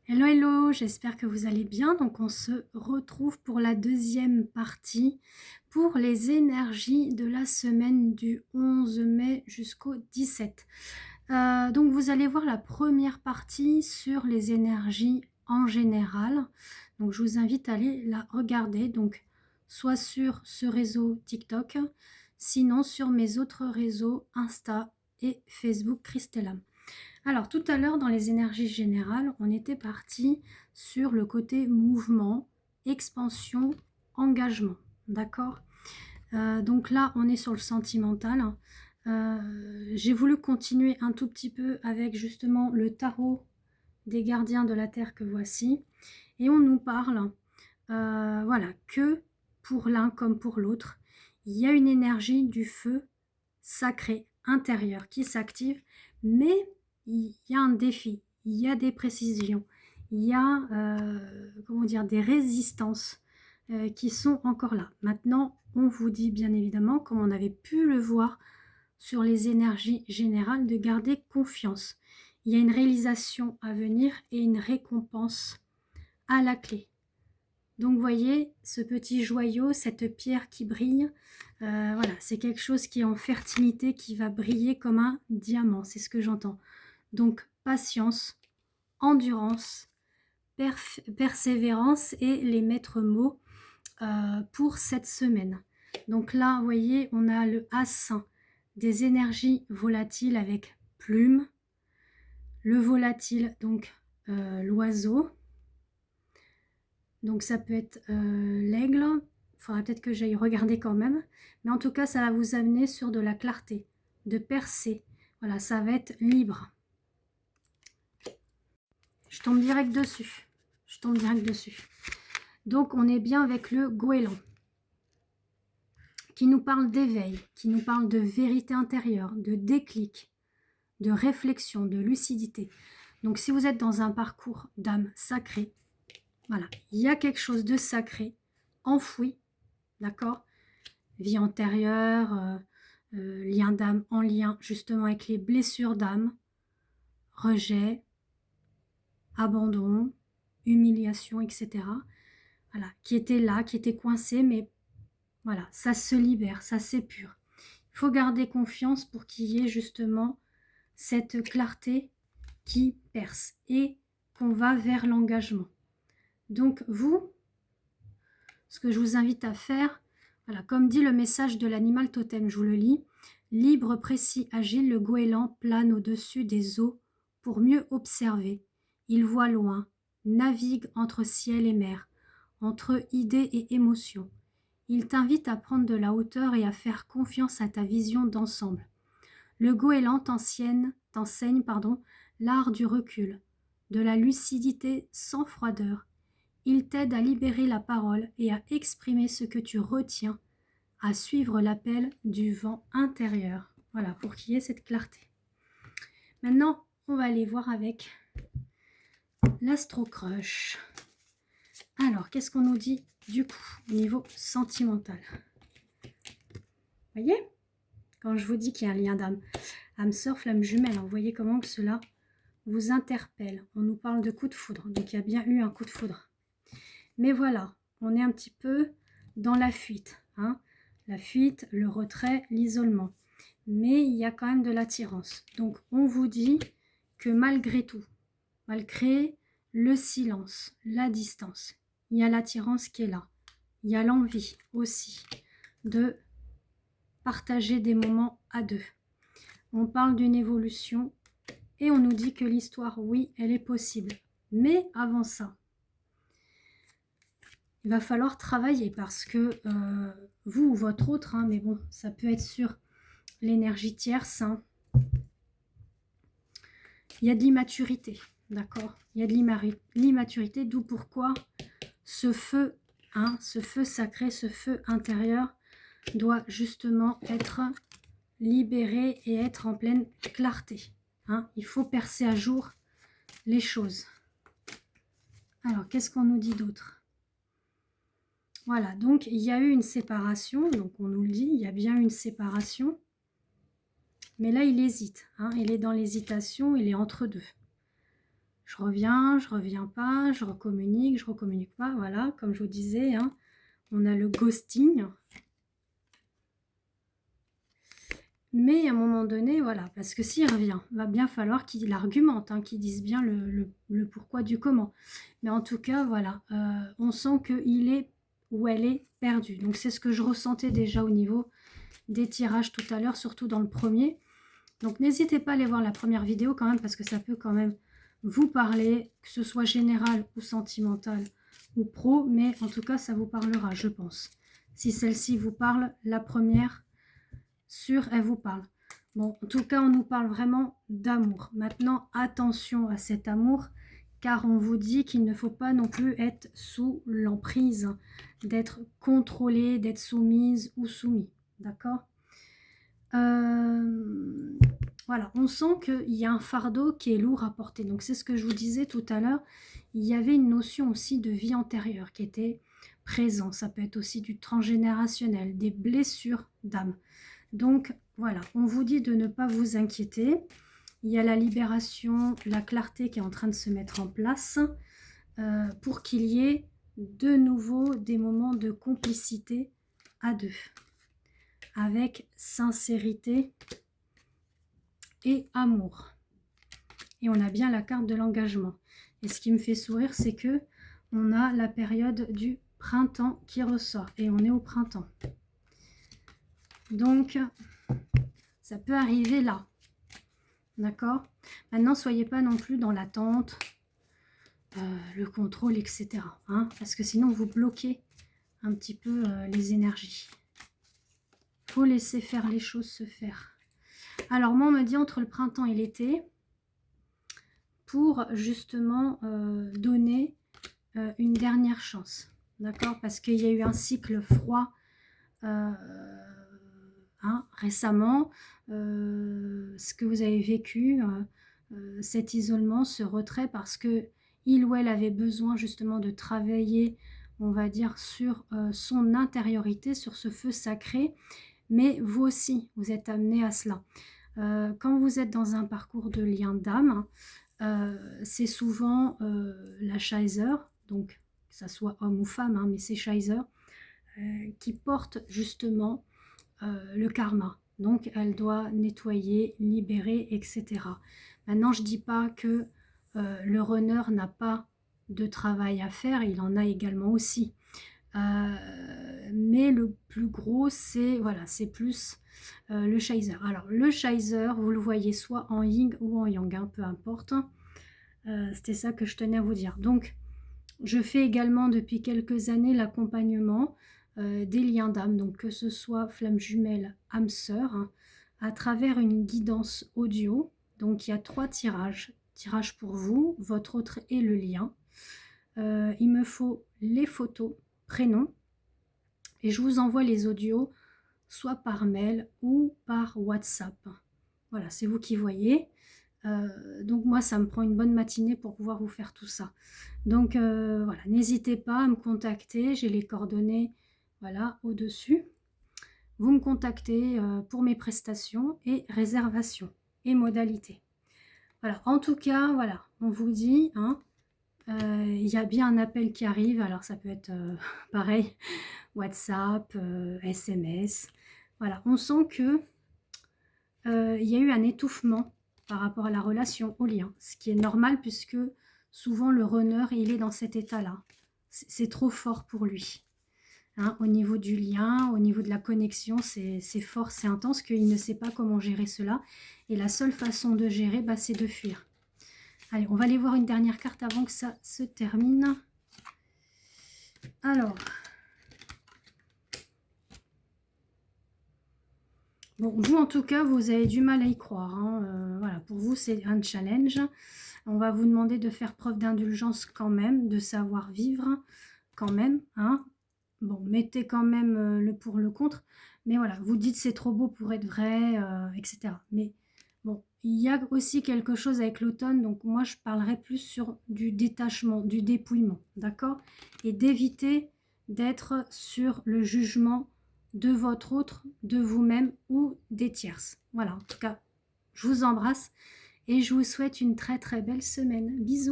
Hello, hello, j'espère que vous allez bien. Donc, on se retrouve pour la deuxième partie pour les énergies de la semaine du 11 mai jusqu'au 17. Donc, vous allez voir la première partie sur les énergies en général. Donc, je vous invite à aller la regarder. Donc, soit sur ce réseau TikTok, sinon sur mes autres réseaux Insta et Facebook Christella. Alors, tout à l'heure, dans les énergies générales, on était parti sur le côté mouvement, expansion, engagement. D'accord? Donc là, on est sur le sentimental. J'ai voulu continuer un tout petit peu avec justement le tarot des gardiens de la Terre que voici. Et on nous parle, voilà, que pour l'un comme pour l'autre, il y a une énergie du feu sacré intérieur qui s'active, mais il y a un défi, il y a des précisions, il y a comment dire, des résistances qui sont encore là. Maintenant, on vous dit bien évidemment, comme on avait pu le voir sur les énergies générales, de garder confiance. Il y a une réalisation à venir et une récompense à la clé. Donc, vous voyez, ce petit joyau, cette pierre qui brille, voilà, c'est quelque chose qui est en fertilité, qui va briller comme un diamant, c'est ce que j'entends. Donc, patience, endurance, persévérance et les maîtres mots pour cette semaine. Donc là, vous voyez, on a le As des énergies volatiles avec plume, le volatile, donc l'oiseau. Donc ça peut être l'aigle, il faudra peut-être que j'aille regarder quand même. Mais en tout cas, ça va vous amener sur de la clarté, de percer. Voilà, ça va être libre. Je tombe direct dessus. Je tombe direct dessus. Donc on est bien avec le goéland, qui nous parle d'éveil, qui nous parle de vérité intérieure, de déclic, de réflexion, de lucidité. Donc si vous êtes dans un parcours d'âme sacrée, voilà, il y a quelque chose de sacré, enfoui, d'accord? Vie antérieure, lien d'âme en lien justement avec les blessures d'âme, rejet, abandon, humiliation, etc. Voilà, qui était là, qui était coincé, mais voilà, ça se libère, ça s'épure. Il faut garder confiance pour qu'il y ait justement cette clarté qui perce et qu'on va vers l'engagement. Donc vous, ce que je vous invite à faire, voilà, comme dit le message de l'animal totem, je vous le lis. Libre, précis, agile, le goéland plane au-dessus des eaux pour mieux observer. Il voit loin, navigue entre ciel et mer, entre idées et émotions. Il t'invite à prendre de la hauteur et à faire confiance à ta vision d'ensemble. Le goéland t'enseigne, l'art du recul, de la lucidité sans froideur. Il t'aide à libérer la parole et à exprimer ce que tu retiens, à suivre l'appel du vent intérieur. Voilà, pour qu'il y ait cette clarté. Maintenant, on va aller voir avec l'Astro Crush. Alors, qu'est-ce qu'on nous dit du coup au niveau sentimental? Voyez? Quand je vous dis qu'il y a un lien d'âme, âme sœur, flamme jumelle, vous voyez comment que cela vous interpelle. On nous parle de coup de foudre, donc il y a bien eu un coup de foudre. Mais voilà, on est un petit peu dans la fuite. Hein, la fuite, le retrait, l'isolement. Mais il y a quand même de l'attirance. Donc on vous dit que malgré tout, malgré le silence, la distance, il y a l'attirance qui est là. Il y a l'envie aussi de partager des moments à deux. On parle d'une évolution et on nous dit que l'histoire, oui, elle est possible. Mais avant ça, il va falloir travailler parce que vous ou votre autre, hein, mais bon, ça peut être sur l'énergie tierce. Hein. Il y a de l'immaturité, d'accord? Il y a de l'immaturité, d'où pourquoi ce feu, hein, ce feu sacré, ce feu intérieur doit justement être libéré et être en pleine clarté. Hein. Il faut percer à jour les choses. Alors, qu'est-ce qu'on nous dit d'autre? Voilà, donc il y a eu une séparation, donc on nous le dit, il y a bien une séparation. Mais là, il hésite, hein, il est dans l'hésitation, il est entre deux. je reviens pas, je recommunique pas, voilà, comme je vous disais, hein, on a le ghosting. Mais à un moment donné, voilà, parce que s'il revient, il va bien falloir qu'il argumente, hein, qu'il dise bien le pourquoi du comment. Mais en tout cas, voilà, on sent qu'il est ou elle est perdue. Donc c'est ce que je ressentais déjà au niveau des tirages tout à l'heure, surtout dans le premier. Donc n'hésitez pas à aller voir la première vidéo quand même, parce que ça peut quand même vous parler, que ce soit général ou sentimental ou pro, mais en tout cas ça vous parlera, je pense. Si celle-ci vous parle, la première, sûre, elle vous parle. Bon, en tout cas, on nous parle vraiment d'amour. Maintenant, attention à cet amour, car on vous dit qu'il ne faut pas non plus être sous l'emprise, d'être contrôlé, d'être soumise ou soumis. D'accord? Voilà, on sent qu'il y a un fardeau qui est lourd à porter. Donc, c'est ce que je vous disais tout à l'heure. Il y avait une notion aussi de vie antérieure qui était présente. Ça peut être aussi du transgénérationnel, des blessures d'âme. Donc, voilà, on vous dit de ne pas vous inquiéter. Il y a la libération, la clarté qui est en train de se mettre en place pour qu'il y ait de nouveau des moments de complicité à deux, avec sincérité et amour. Et on a bien la carte de l'engagement. Et ce qui me fait sourire, c'est que on a la période du printemps qui ressort. Et on est au printemps. Donc, ça peut arriver là. D'accord? Maintenant, soyez pas non plus dans l'attente, le contrôle, etc. Hein, parce que sinon, vous bloquez un petit peu les énergies. Il faut laisser faire les choses se faire. Alors, moi, on me dit entre le printemps et l'été, pour justement donner une dernière chance. D'accord? Parce qu'il y a eu un cycle froid récemment, ce que vous avez vécu, cet isolement, ce retrait, parce que il ou elle avait besoin justement de travailler, on va dire, sur son intériorité, sur ce feu sacré, mais vous aussi, vous êtes amené à cela. Quand vous êtes dans un parcours de lien d'âme, c'est souvent la Scheiser, donc que ça soit homme ou femme, hein, mais c'est Scheiser, qui porte justement le karma. Donc elle doit nettoyer, libérer, etc. Maintenant, je ne dis pas que le runner n'a pas de travail à faire, il en a également aussi. Mais le plus gros, c'est voilà, c'est plus le Scheiser. Alors le Scheiser, vous le voyez soit en yin ou en yang, hein, peu importe. C'était ça que je tenais à vous dire. Donc je fais également depuis quelques années l'accompagnement des liens d'âme, donc que ce soit flamme jumelle, âme sœur, hein, à travers une guidance audio. Donc il y a 3 tirages. Tirage pour vous, votre autre et le lien. Il me faut les photos, prénoms, et je vous envoie les audios soit par mail ou par WhatsApp. Voilà, c'est vous qui voyez. Donc moi, ça me prend une bonne matinée pour pouvoir vous faire tout ça. Donc voilà, n'hésitez pas à me contacter, j'ai les coordonnées voilà, au-dessus. Vous me contactez pour mes prestations et réservations et modalités. Voilà, en tout cas, voilà, on vous dit, hein, il y a bien un appel qui arrive, alors ça peut être pareil, WhatsApp, SMS. Voilà, on sent que il y a eu un étouffement par rapport à la relation, au lien, ce qui est normal puisque souvent le runner, il est dans cet état-là. C'est trop fort pour lui. Hein, au niveau du lien, au niveau de la connexion, c'est fort, c'est intense, qu'il ne sait pas comment gérer cela. Et la seule façon de gérer, bah, c'est de fuir. Allez, on va aller voir une dernière carte avant que ça se termine. Alors, bon, vous en tout cas, vous avez du mal à y croire. Hein. Voilà, pour vous, c'est un challenge. On va vous demander de faire preuve d'indulgence quand même, de savoir vivre quand même. Hein. Bon, mettez quand même le pour, le contre. Mais voilà, vous dites c'est trop beau pour être vrai, etc. Mais bon, il y a aussi quelque chose avec l'automne. Donc moi, je parlerai plus sur du détachement, du dépouillement. D'accord? Et d'éviter d'être sur le jugement de votre autre, de vous-même ou des tierces. Voilà, en tout cas, je vous embrasse et je vous souhaite une très très belle semaine. Bisous!